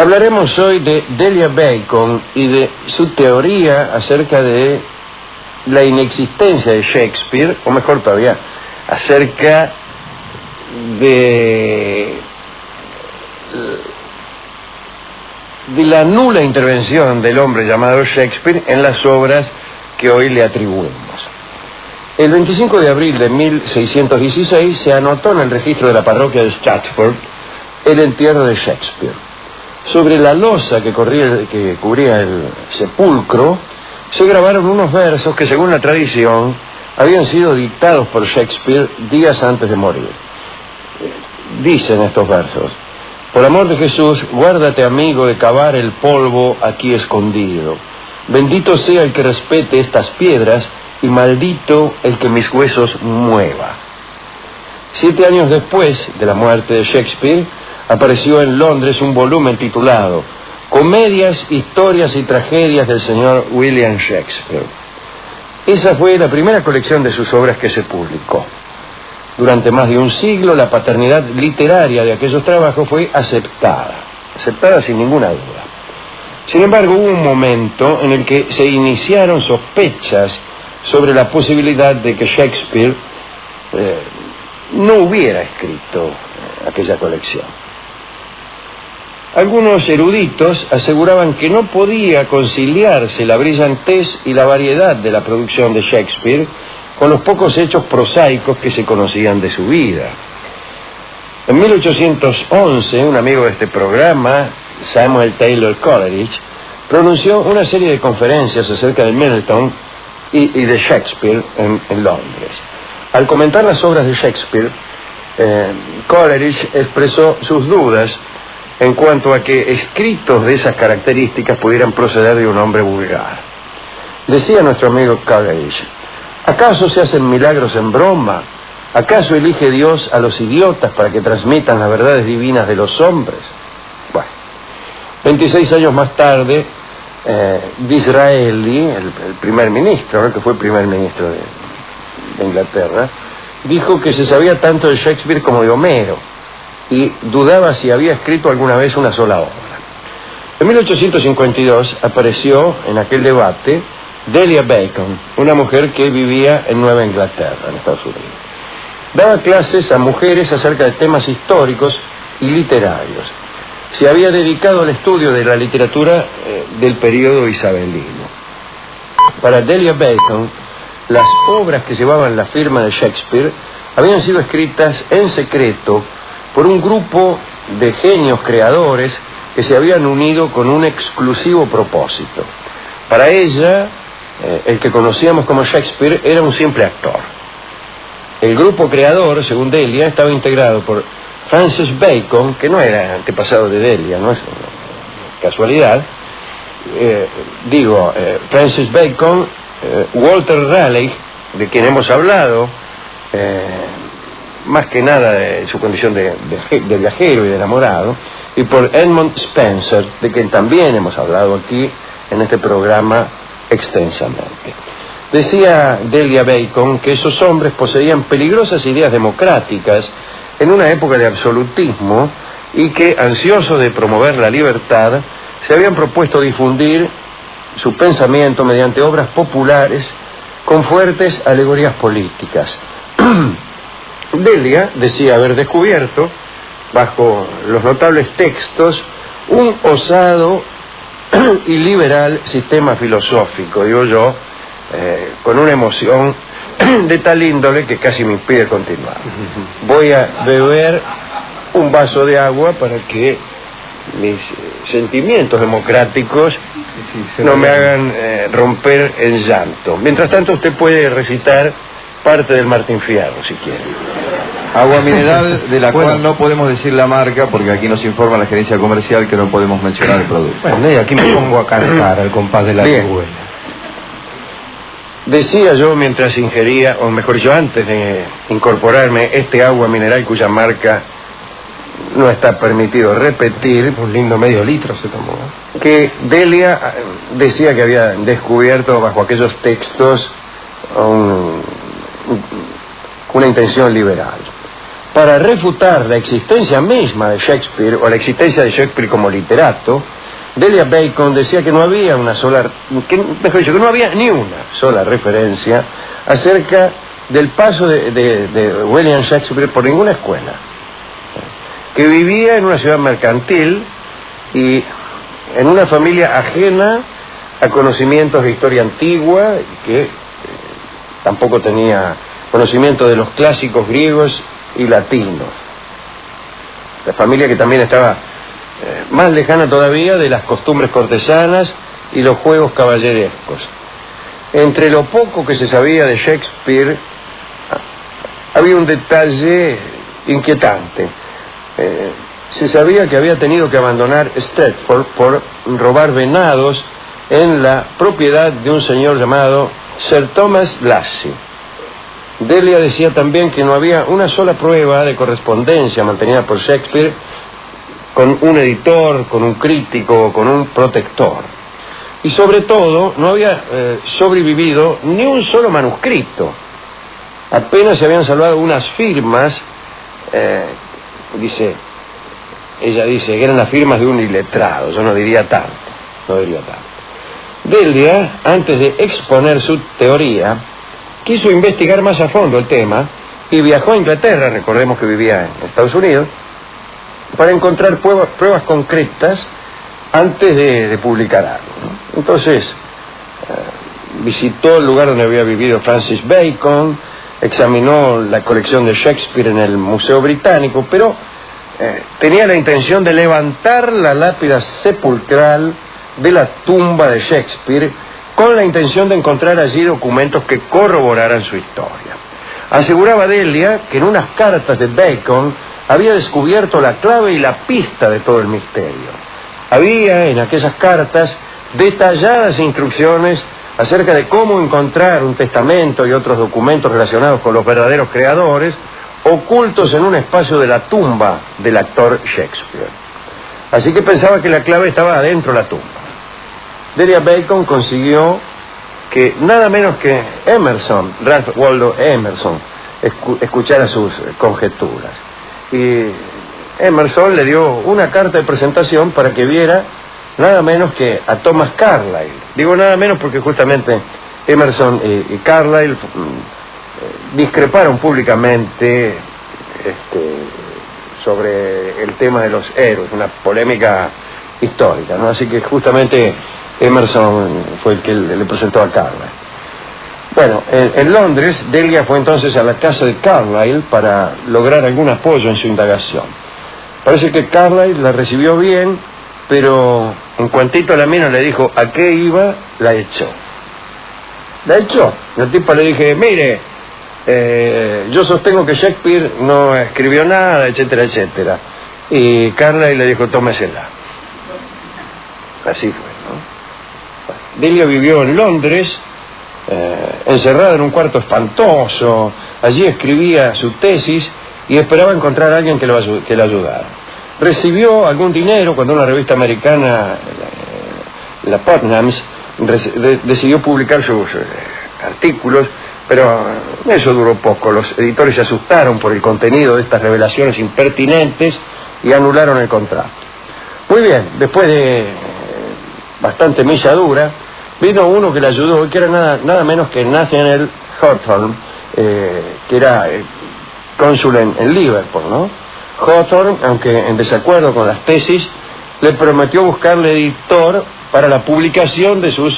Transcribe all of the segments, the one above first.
Hablaremos hoy de Delia Bacon y de su teoría acerca de la inexistencia de Shakespeare, o mejor todavía, acerca de la nula intervención del hombre llamado Shakespeare en las obras que hoy le atribuimos. El 25 de abril de 1616 se anotó en el registro de la parroquia de Stratford el entierro de Shakespeare. Sobre la losa que cubría el sepulcro se grabaron unos versos que, según la tradición, habían sido dictados por Shakespeare días antes de morir. Dicen estos versos: por amor de Jesús, guárdate, amigo, de cavar el polvo aquí escondido. Bendito sea el que respete estas piedras y maldito el que mis huesos mueva. 7 años después de la muerte de Shakespeare, apareció en Londres un volumen titulado Comedias, Historias y Tragedias del señor William Shakespeare. Esa fue la primera colección de sus obras que se publicó. Durante más de un siglo, la paternidad literaria de aquellos trabajos fue aceptada sin ninguna duda. Sin embargo, hubo un momento en el que se iniciaron sospechas sobre la posibilidad de que Shakespeare no hubiera escrito aquella colección. Algunos eruditos aseguraban que no podía conciliarse la brillantez y la variedad de la producción de Shakespeare con los pocos hechos prosaicos que se conocían de su vida. En 1811, un amigo de este programa, Samuel Taylor Coleridge, pronunció una serie de conferencias acerca de Milton y de Shakespeare en Londres. Al comentar las obras de Shakespeare, Coleridge expresó sus dudas en cuanto a que escritos de esas características pudieran proceder de un hombre vulgar. Decía nuestro amigo Coleridge: ¿acaso se hacen milagros en broma? ¿Acaso elige Dios a los idiotas para que transmitan las verdades divinas de los hombres? Bueno, 26 años más tarde, Disraeli, el primer ministro, ¿no?, que fue primer ministro de Inglaterra, dijo que se sabía tanto de Shakespeare como de Homero, y dudaba si había escrito alguna vez una sola obra. En 1852 apareció en aquel debate Delia Bacon, una mujer que vivía en Nueva Inglaterra, en Estados Unidos. Daba clases a mujeres acerca de temas históricos y literarios. Se había dedicado al estudio de la literatura del periodo isabelino. Para Delia Bacon, las obras que llevaban la firma de Shakespeare habían sido escritas en secreto por un grupo de genios creadores que se habían unido con un exclusivo propósito. Para ella, el que conocíamos como Shakespeare era un simple actor. El grupo creador, según Delia, estaba integrado por Francis Bacon, que no era antepasado de Delia, no es casualidad, Francis Bacon, Walter Raleigh, de quien hemos hablado, más que nada de su condición de viajero y de enamorado, y por Edmund Spenser, de quien también hemos hablado aquí en este programa extensamente. Decía Delia Bacon que esos hombres poseían peligrosas ideas democráticas en una época de absolutismo y que, ansiosos de promover la libertad, se habían propuesto difundir su pensamiento mediante obras populares con fuertes alegorías políticas. Delia decía haber descubierto, bajo los notables textos, un osado y liberal sistema filosófico, digo yo, con una emoción de tal índole que casi me impide continuar. Voy a beber un vaso de agua para que mis sentimientos democráticos no me hagan romper en llanto. Mientras tanto, usted puede recitar parte del Martín Fierro, si quiere. Agua mineral de la cual no podemos decir la marca porque aquí nos informa la gerencia comercial que no podemos mencionar el producto. Bueno, y aquí me pongo a cantar al compás de la vihuela. Decía yo mientras ingería, o mejor yo antes de incorporarme, este agua mineral cuya marca no está permitido repetir, un lindo medio litro se tomó, que Delia decía que había descubierto bajo aquellos textos una intención liberal. para refutar la existencia misma de Shakespeare, o la existencia de Shakespeare como literato, Delia Bacon decía que no había que no había ni una sola referencia acerca del paso de William Shakespeare por ninguna escuela, que vivía en una ciudad mercantil y en una familia ajena a conocimientos de historia antigua, que tampoco tenía conocimiento de los clásicos griegos y latinos. La familia que también estaba más lejana todavía de las costumbres cortesanas y los juegos caballerescos. Entre lo poco que se sabía de Shakespeare, había un detalle inquietante. Se sabía que había tenido que abandonar Stratford por robar venados en la propiedad de un señor llamado Sir Thomas Lacy. Delia decía también que no había una sola prueba de correspondencia mantenida por Shakespeare con un editor, con un crítico, con un protector. Y sobre todo, no había sobrevivido ni un solo manuscrito. Apenas se habían salvado unas firmas, ella dice que eran las firmas de un iletrado, yo no diría tanto. Delia, antes de exponer su teoría, quiso investigar más a fondo el tema y viajó a Inglaterra, recordemos que vivía en Estados Unidos, para encontrar pruebas concretas antes de publicar algo, ¿no? Entonces, visitó el lugar donde había vivido Francis Bacon, examinó la colección de Shakespeare en el Museo Británico, pero tenía la intención de levantar la lápida sepulcral de la tumba de Shakespeare con la intención de encontrar allí documentos que corroboraran su historia. Aseguraba Delia que en unas cartas de Bacon había descubierto la clave y la pista de todo el misterio. Había en aquellas cartas detalladas instrucciones acerca de cómo encontrar un testamento y otros documentos relacionados con los verdaderos creadores, ocultos en un espacio de la tumba del actor Shakespeare. Así que pensaba que la clave estaba adentro de la tumba. Delia Bacon consiguió que nada menos que Emerson, Ralph Waldo Emerson, escuchara sus conjeturas. Y Emerson le dio una carta de presentación para que viera nada menos que a Thomas Carlyle. Digo nada menos porque justamente Emerson y Carlyle discreparon públicamente sobre el tema de los héroes, una polémica histórica, ¿no? Así que justamente Emerson fue el que le presentó a Carlyle. Bueno, en Londres, Delia fue entonces a la casa de Carlyle para lograr algún apoyo en su indagación. Parece que Carlyle la recibió bien, pero en cuantito la mina le dijo a qué iba, la echó. La echó. La tipa le dije, mire, yo sostengo que Shakespeare no escribió nada, etcétera, etcétera. Y Carlyle le dijo, tómesela. Así fue, ¿no? Delia vivió en Londres, encerrada en un cuarto espantoso. Allí escribía su tesis y esperaba encontrar a alguien que la ayudara. Recibió algún dinero cuando una revista americana, la Putnam's, decidió publicar sus artículos, pero eso duró poco. Los editores se asustaron por el contenido de estas revelaciones impertinentes y anularon el contrato. Muy bien, después de bastante milla dura, vino uno que le ayudó, que era nada menos que Nathaniel Hawthorne, que era cónsul en Liverpool, ¿no? Hawthorne, aunque en desacuerdo con las tesis, le prometió buscarle editor para la publicación de sus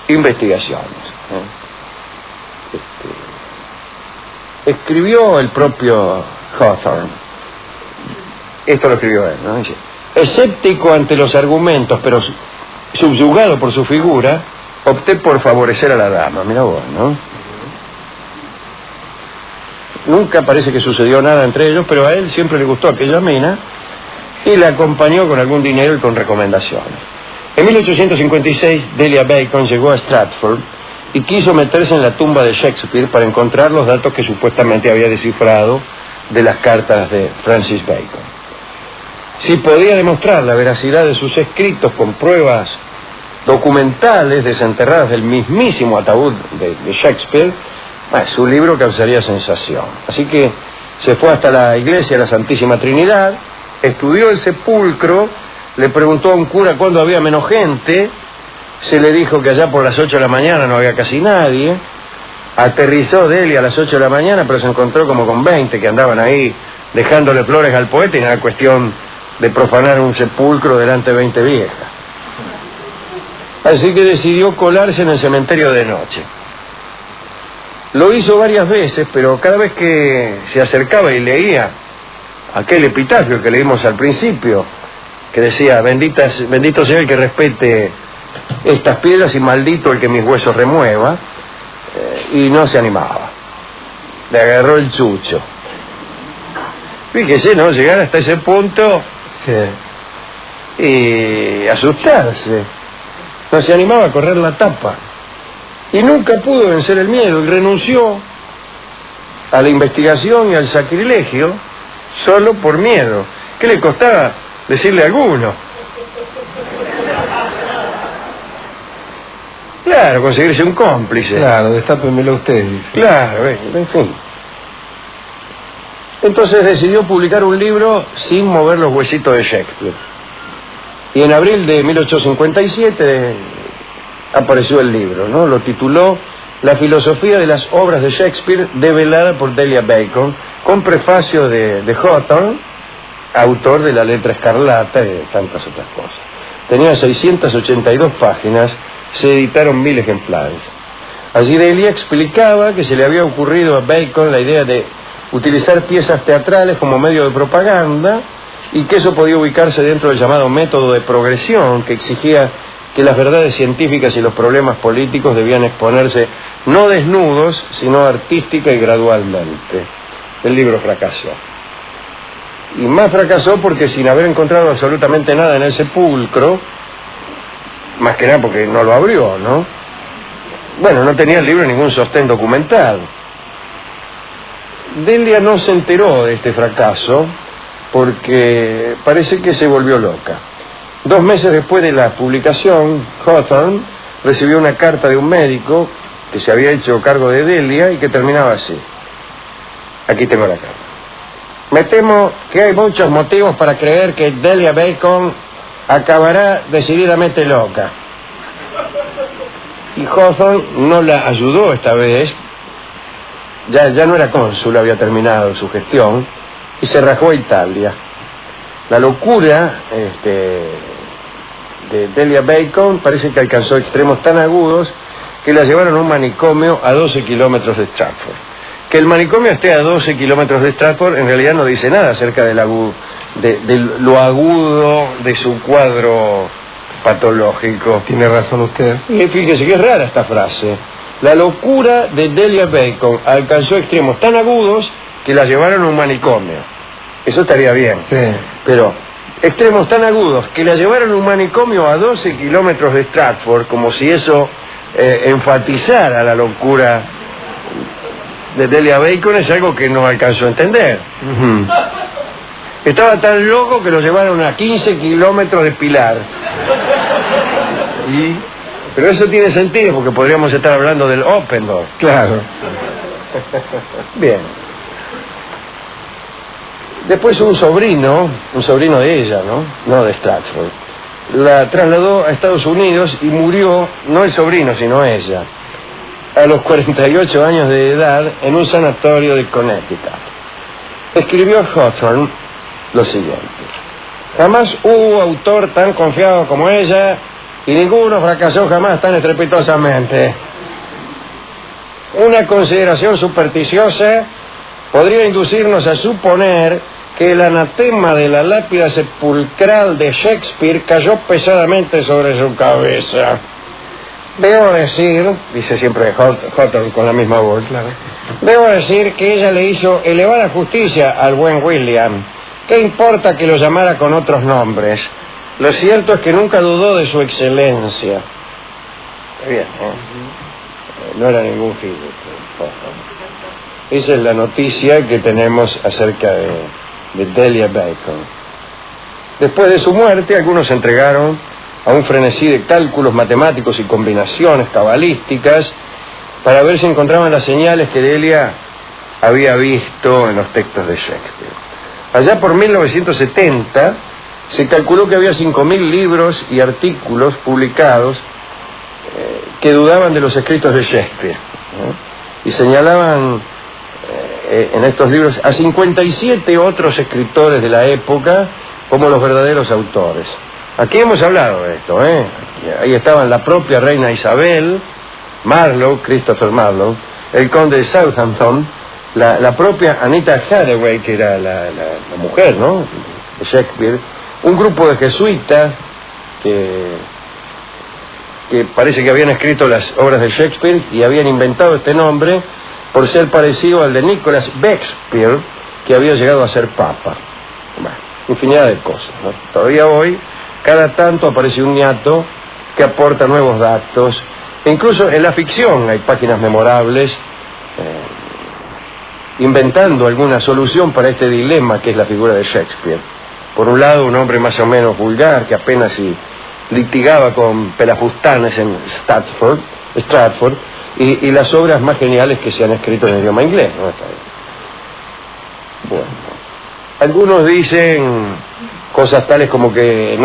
investigaciones. Escribió el propio Hawthorne, esto lo escribió él, ¿no? Dice, escéptico ante los argumentos, pero subyugado por su figura, opté por favorecer a la dama. Mira vos, ¿no? Nunca parece que sucedió nada entre ellos, pero a él siempre le gustó aquella mina y la acompañó con algún dinero y con recomendaciones. En 1856, Delia Bacon llegó a Stratford y quiso meterse en la tumba de Shakespeare para encontrar los datos que supuestamente había descifrado de las cartas de Francis Bacon. Si podía demostrar la veracidad de sus escritos con pruebas documentales desenterradas del mismísimo ataúd de Shakespeare, su libro causaría sensación. Así que Se fue hasta la iglesia de la Santísima Trinidad, estudió el sepulcro, le preguntó a un cura cuándo había menos gente, se le dijo que allá por las 8 de la mañana no había casi nadie, aterrizó Delia a las 8 de la mañana, pero se encontró como con 20 que andaban ahí dejándole flores al poeta, y no era cuestión de profanar un sepulcro delante de 20 viejas. Así que decidió colarse en el cementerio de noche. Lo hizo varias veces, pero cada vez que se acercaba y leía aquel epitafio que leímos al principio, que decía: bendito sea el que respete estas piedras y maldito el que mis huesos remueva, y no se animaba. Le agarró el chucho. Fíjese, ¿no? Llegar hasta ese punto y asustarse. No se animaba a correr la tapa. Y nunca pudo vencer el miedo y renunció a la investigación y al sacrilegio solo por miedo. ¿Qué le costaba decirle a alguno? Claro, conseguirse un cómplice. Claro, destápemelo usted. Claro, en fin. Entonces decidió publicar un libro sin mover los huesitos de Shakespeare. Y en abril de 1857 apareció el libro, ¿no? Lo tituló La filosofía de las obras de Shakespeare, develada por Delia Bacon, con prefacio de Hawthorne, autor de La letra escarlata y de tantas otras cosas. Tenía 682 páginas, se editaron 1000 ejemplares. Allí Delia explicaba que se le había ocurrido a Bacon la idea de utilizar piezas teatrales como medio de propaganda, y que eso podía ubicarse dentro del llamado método de progresión, que exigía que las verdades científicas y los problemas políticos debían exponerse no desnudos, sino artística y gradualmente. El libro fracasó. Y más fracasó porque, sin haber encontrado absolutamente nada en el sepulcro, más que nada porque no lo abrió, ¿no? Bueno, no tenía el libro ningún sostén documental. Delia no se enteró de este fracaso porque parece que se volvió loca. 2 meses después de la publicación, Hawthorne recibió una carta de un médico que se había hecho cargo de Delia y que terminaba así. Aquí tengo la carta. Me temo que hay muchos motivos para creer que Delia Bacon acabará decididamente loca. Y Hawthorne no la ayudó esta vez. Ya no era cónsul, había terminado su gestión, y se rajó a Italia. La locura de Delia Bacon parece que alcanzó extremos tan agudos que la llevaron a un manicomio a 12 kilómetros de Stratford. Que el manicomio esté a 12 kilómetros de Stratford en realidad no dice nada acerca de lo agudo de su cuadro patológico. Tiene razón usted. Y fíjese que es rara esta frase. La locura de Delia Bacon alcanzó extremos tan agudos que la llevaron a un manicomio. Eso estaría bien. Sí. Pero extremos tan agudos que la llevaron a un manicomio a 12 kilómetros de Stratford, como si eso enfatizara la locura de Delia Bacon, es algo que no alcanzó a entender. Uh-huh. Estaba tan loco que lo llevaron a 15 kilómetros de Pilar. Pero eso tiene sentido porque podríamos estar hablando del Open Door. Claro. Bien. Después un sobrino de ella, no de Stratford, la trasladó a Estados Unidos y murió, no el sobrino, sino ella, a los 48 años de edad en un sanatorio de Connecticut. Escribió a Hawthorne lo siguiente: jamás hubo autor tan confiado como ella y ninguno fracasó jamás tan estrepitosamente. Una consideración supersticiosa podría inducirnos a suponer que el anatema de la lápida sepulcral de Shakespeare cayó pesadamente sobre su cabeza. Debo decir, dice siempre Hawthorne con la misma voz, claro, debo decir que ella le hizo elevada justicia al buen William. ¿Qué importa que lo llamara con otros nombres? Lo cierto es que nunca dudó de su excelencia. Bien, no era ningún gil. Esa es la noticia que tenemos acerca de Delia Bacon. Después de su muerte, algunos se entregaron a un frenesí de cálculos matemáticos y combinaciones cabalísticas para ver si encontraban las señales que Delia había visto en los textos de Shakespeare. Allá por 1970 se calculó que había 5.000 libros y artículos publicados que dudaban de los escritos de Shakespeare, ¿no? Y señalaban en estos libros a 57 otros escritores de la época como los verdaderos autores. Aquí hemos hablado de esto, Ahí estaban la propia reina Isabel, Marlowe, Christopher Marlowe, el conde de Southampton, la propia Anita Hathaway, que era la mujer, ¿no?, de Shakespeare, un grupo de jesuitas que parece que habían escrito las obras de Shakespeare y habían inventado este nombre por ser parecido al de Nicholas Shakespeare, que había llegado a ser papa. Bueno, infinidad de cosas, ¿no? Todavía hoy, cada tanto aparece un ñato que aporta nuevos datos. E incluso en la ficción hay páginas memorables inventando alguna solución para este dilema que es la figura de Shakespeare. Por un lado, un hombre más o menos vulgar que apenas si litigaba con pelafustanes en Stratford, y las obras más geniales que se han escrito en el idioma inglés, ¿no? Bueno, algunos dicen cosas tales como que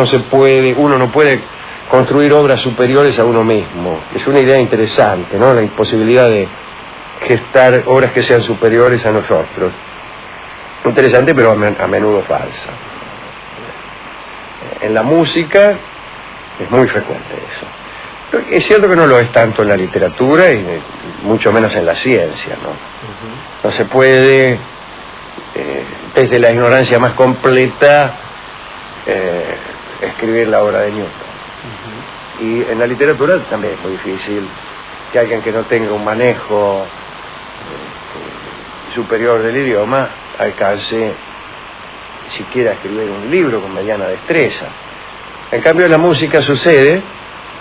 uno no puede construir obras superiores a uno mismo. Es una idea interesante, ¿no?, la imposibilidad de gestar obras que sean superiores a nosotros. Interesante, pero a menudo falsa. En la música es muy frecuente eso. Es cierto que no lo es tanto en la literatura y mucho menos en la ciencia, ¿no? No se puede, desde la ignorancia más completa, escribir la obra de Newton. Y en la literatura también es muy difícil que alguien que no tenga un manejo superior del idioma alcance siquiera a escribir un libro con mediana destreza. En cambio, en la música sucede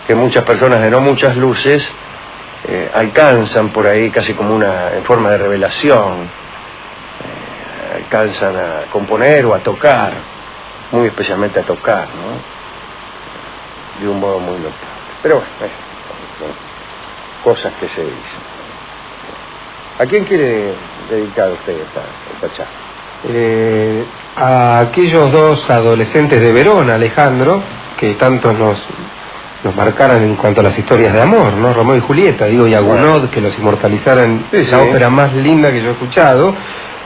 que muchas personas de no muchas luces alcanzan por ahí casi como en forma de revelación, alcanzan a componer o a tocar, muy especialmente a tocar, ¿no?, de un modo muy notable. Pero bueno, cosas que se dicen. ¿A quién quiere dedicar usted esta charla? A aquellos dos adolescentes de Verona, Alejandro, que tanto nos marcaran en cuanto a las historias de amor, ¿no? Romeo y Julieta, y a Gounod, que los inmortalizaran, la ópera más linda que yo he escuchado,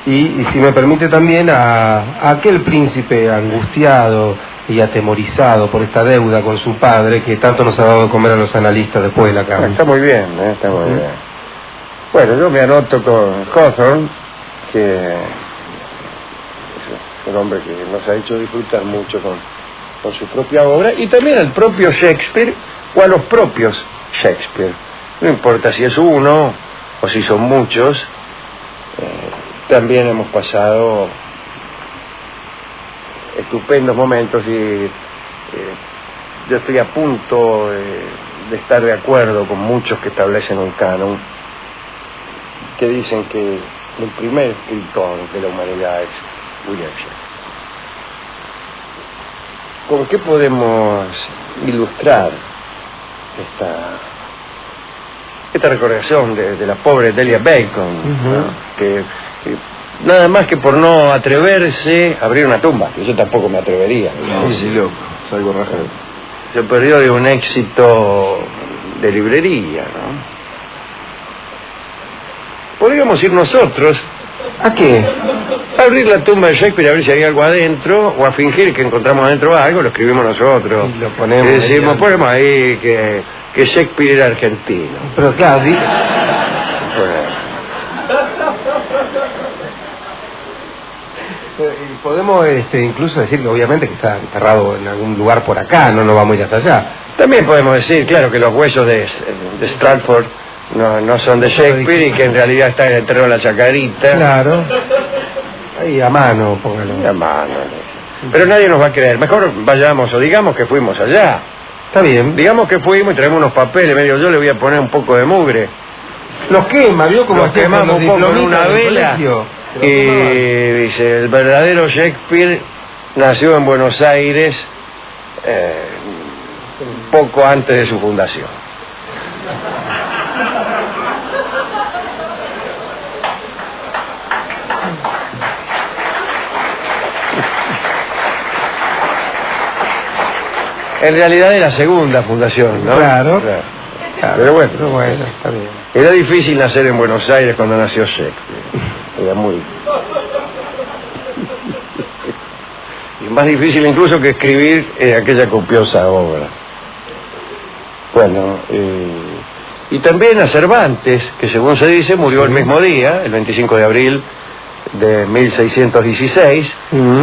y si me permite también a aquel príncipe angustiado y atemorizado por esta deuda con su padre, que tanto nos ha dado de comer a los analistas después de la cama. Está muy bien, está muy bien. Bueno, yo me anoto con Hawthorne, que es un hombre que nos ha hecho disfrutar mucho con su propia obra, y también al propio Shakespeare o a los propios Shakespeare. No importa si es uno o si son muchos, también hemos pasado estupendos momentos y yo estoy a punto de estar de acuerdo con muchos que establecen un canon, que dicen que el primer escritor de la humanidad es William Shakespeare. ¿Con qué podemos ilustrar esta recordación de la pobre Delia Bacon, ¿no?, que nada más que por no atreverse a abrir una tumba, que yo tampoco me atrevería, ¿no? Sí, loco, salgo rajado. Se perdió de un éxito de librería, ¿no? Podríamos ir nosotros. ¿A qué? A abrir la tumba de Shakespeare a ver si hay algo adentro, o a fingir que encontramos adentro algo, lo escribimos nosotros. Y lo ponemos. Y decimos, ponemos ahí que Shakespeare era argentino. Pero claro, podemos incluso decir que obviamente que está enterrado en algún lugar por acá, no nos vamos a ir hasta allá. También podemos decir, claro, que los huesos de Stratford no son de Shakespeare y que en realidad está enterrado en la Chacarita. Claro. Ahí a mano, póngalo. A mano. Pero nadie nos va a creer. Mejor vayamos o digamos que fuimos allá. Está bien. Digamos que fuimos y traemos unos papeles, medio yo le voy a poner un poco de mugre. Los quema, ¿vio? Como los quemamos un poco en una vela. Y dice, el verdadero Shakespeare nació en Buenos Aires poco antes de su fundación. En realidad es la segunda fundación, ¿no? Claro. Pero bueno, está bien. Era difícil nacer en Buenos Aires cuando nació Shakespeare. Era muy... Y más difícil incluso que escribir aquella copiosa obra. Bueno, y también a Cervantes, que según se dice murió el mismo día, el 25 de abril de 1616,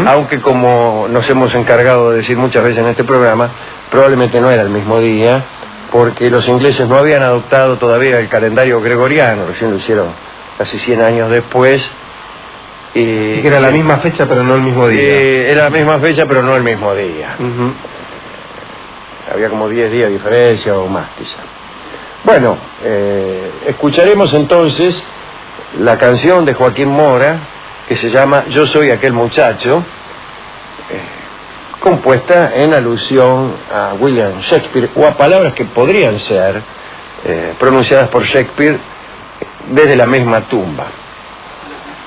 aunque como nos hemos encargado de decir muchas veces en este programa, probablemente no era el mismo día, porque los ingleses no habían adoptado todavía el calendario gregoriano, recién lo hicieron casi 100 años después. Y que era la misma fecha pero no el mismo día. Era la misma fecha pero no el mismo día. Había como 10 días de diferencia o más quizá. Bueno, escucharemos entonces la canción de Joaquín Mora, que se llama Yo soy aquel muchacho, compuesta en alusión a William Shakespeare, o a palabras que podrían ser pronunciadas por Shakespeare desde la misma tumba,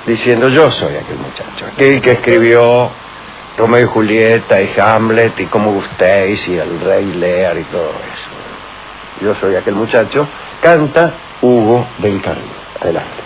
diciendo yo soy aquel muchacho, aquel que escribió Romeo y Julieta y Hamlet y Como gustéis y el Rey Lear y todo eso. Yo soy aquel muchacho, canta Hugo del Carril. Adelante.